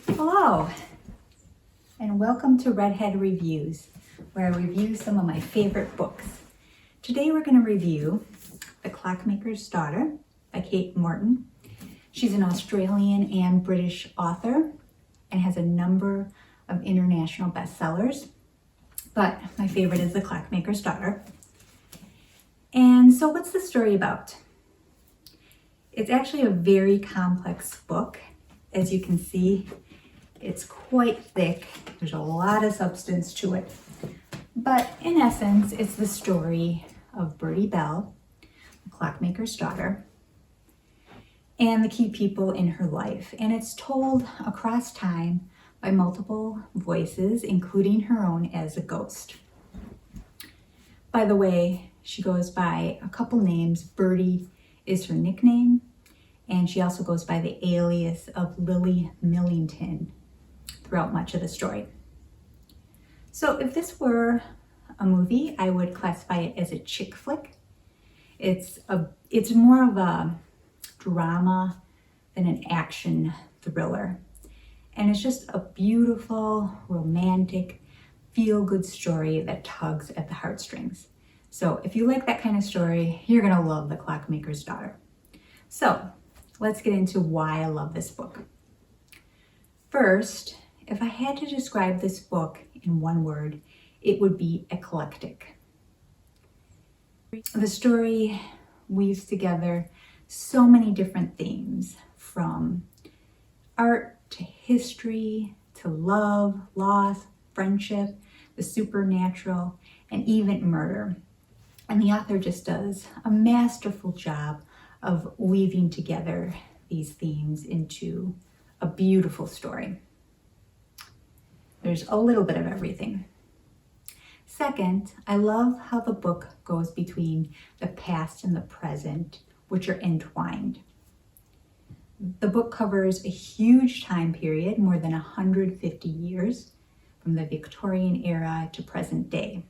Hello, and welcome to Redhead Reviews, where I review some of my favorite books. Today we're going to review The Clockmaker's Daughter by Kate Morton. She's an Australian and British author and has a number of international bestsellers, but my favorite is The Clockmaker's Daughter. And so what's the story about? It's actually a very complex book. As you can see, it's quite thick. There's a lot of substance to it. But in essence, it's the story of Bertie Bell, the clockmaker's daughter, and the key people in her life. And it's told across time by multiple voices, including her own as a ghost. By the way, she goes by a couple names. Bertie is her nickname, and she also goes by the alias of Lily Millington throughout much of the story. So if this were a movie, I would classify it as a chick flick. It's more of a drama than an action thriller. And it's just a beautiful, romantic, feel-good story that tugs at the heartstrings. So if you like that kind of story, you're gonna love The Clockmaker's Daughter. So let's get into why I love this book. First, if I had to describe this book in one word, it would be eclectic. The story weaves together so many different themes, from art to history to love, loss, friendship, the supernatural, and even murder. And the author just does a masterful job of weaving together these themes into a beautiful story. There's a little bit of everything. Second, I love how the book goes between the past and the present, which are entwined. The book covers a huge time period, more than 150 years, from the Victorian era to present day.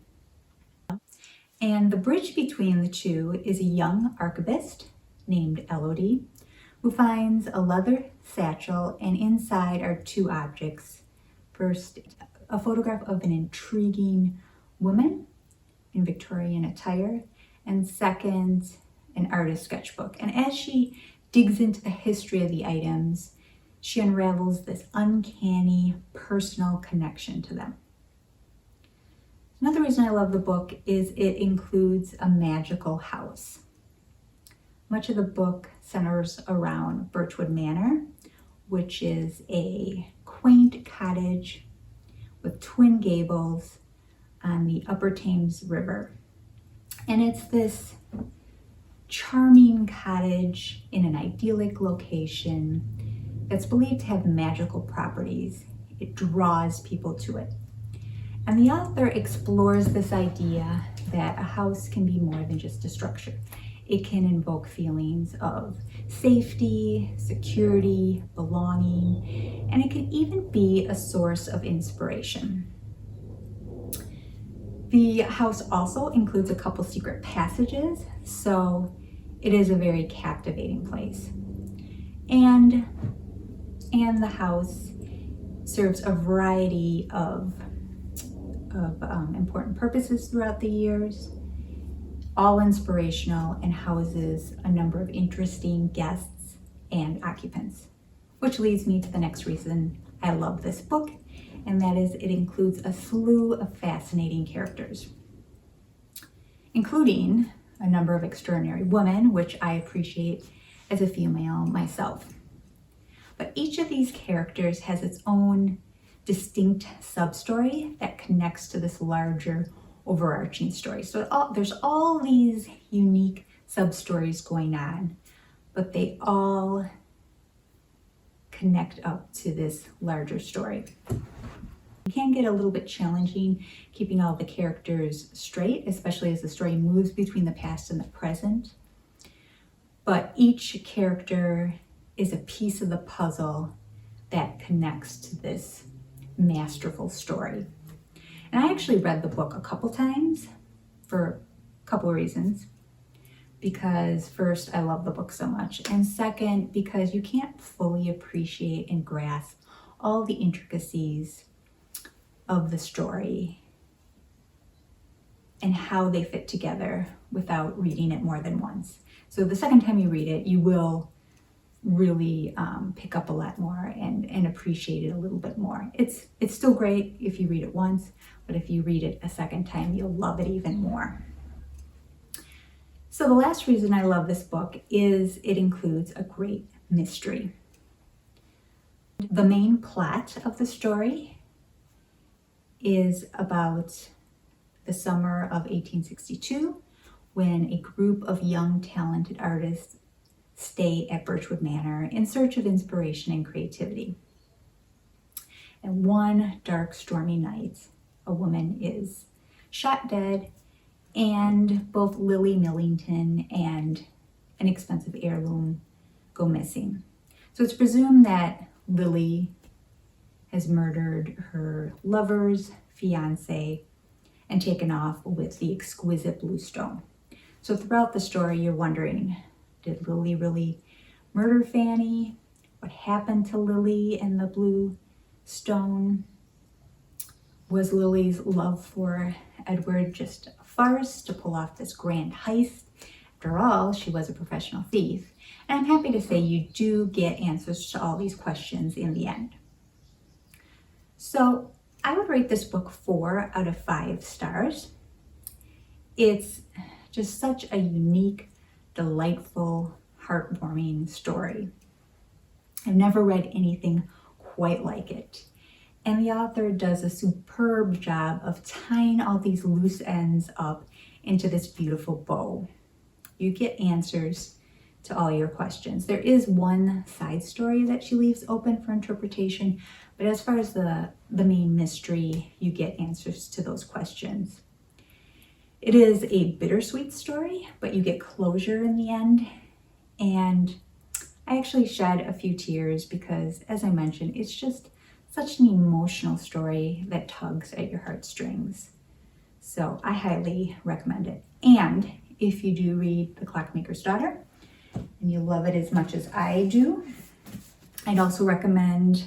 And the bridge between the two is a young archivist named Elodie, who finds a leather satchel, and inside are two objects. First, a photograph of an intriguing woman in Victorian attire, and second, an artist sketchbook. And as she digs into the history of the items, she unravels this uncanny personal connection to them. Another reason I love the book is it includes a magical house. Much of the book centers around Birchwood Manor, which is a quaint cottage with twin gables on the Upper Thames River. And it's this charming cottage in an idyllic location that's believed to have magical properties. It draws people to it. And the author explores this idea that a house can be more than just a structure. It can invoke feelings of safety, security, belonging, and it can even be a source of inspiration. The house also includes a couple secret passages, so it is a very captivating place. And the house serves a variety of important purposes throughout the years, all inspirational, and houses a number of interesting guests and occupants. Which leads me to the next reason I love this book, and that is it includes a slew of fascinating characters, including a number of extraordinary women, which I appreciate as a female myself. But each of these characters has its own distinct sub-story that connects to this larger overarching story. So there's all these unique sub-stories going on, but they all connect up to this larger story. It can get a little bit challenging keeping all the characters straight, especially as the story moves between the past and the present. But each character is a piece of the puzzle that connects to this masterful story. And I actually read the book a couple times for a couple of reasons. Because first, I love the book so much. And second, because you can't fully appreciate and grasp all the intricacies of the story and how they fit together without reading it more than once. So the second time you read it, you will really pick up a lot more and appreciate it a little bit more. It's still great if you read it once, but if you read it a second time, you'll love it even more. So the last reason I love this book is it includes a great mystery. The main plot of the story is about the summer of 1862, when a group of young, talented artists stay at Birchwood Manor in search of inspiration and creativity. And one dark, stormy night, a woman is shot dead, and both Lily Millington and an expensive heirloom go missing. So it's presumed that Lily has murdered her lover's fiance and taken off with the exquisite blue stone. So throughout the story, you're wondering, did Lily really murder Fanny? What happened to Lily and the blue stone? Was Lily's love for Edward just a farce to pull off this grand heist? After all, she was a professional thief. And I'm happy to say you do get answers to all these questions in the end. So I would rate this book 4 out of 5 stars. It's just such a unique, delightful, heartwarming story. I've never read anything quite like it. And the author does a superb job of tying all these loose ends up into this beautiful bow. You get answers to all your questions. There is one side story that she leaves open for interpretation, but as far as the main mystery, you get answers to those questions. It is a bittersweet story, but you get closure in the end. And I actually shed a few tears because, as I mentioned, it's just such an emotional story that tugs at your heartstrings. So I highly recommend it. And if you do read The Clockmaker's Daughter and you love it as much as I do, I'd also recommend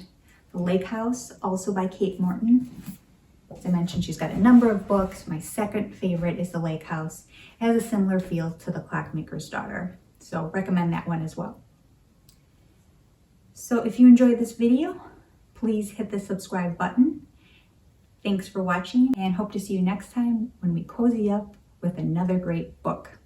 The Lake House, also by Kate Morton. As I mentioned, she's got a number of books. My second favorite is The Lake House. It has a similar feel to The Clockmaker's Daughter, so recommend that one as well. So if you enjoyed this video, please hit the subscribe button. Thanks for watching, and hope to see you next time when we cozy up with another great book.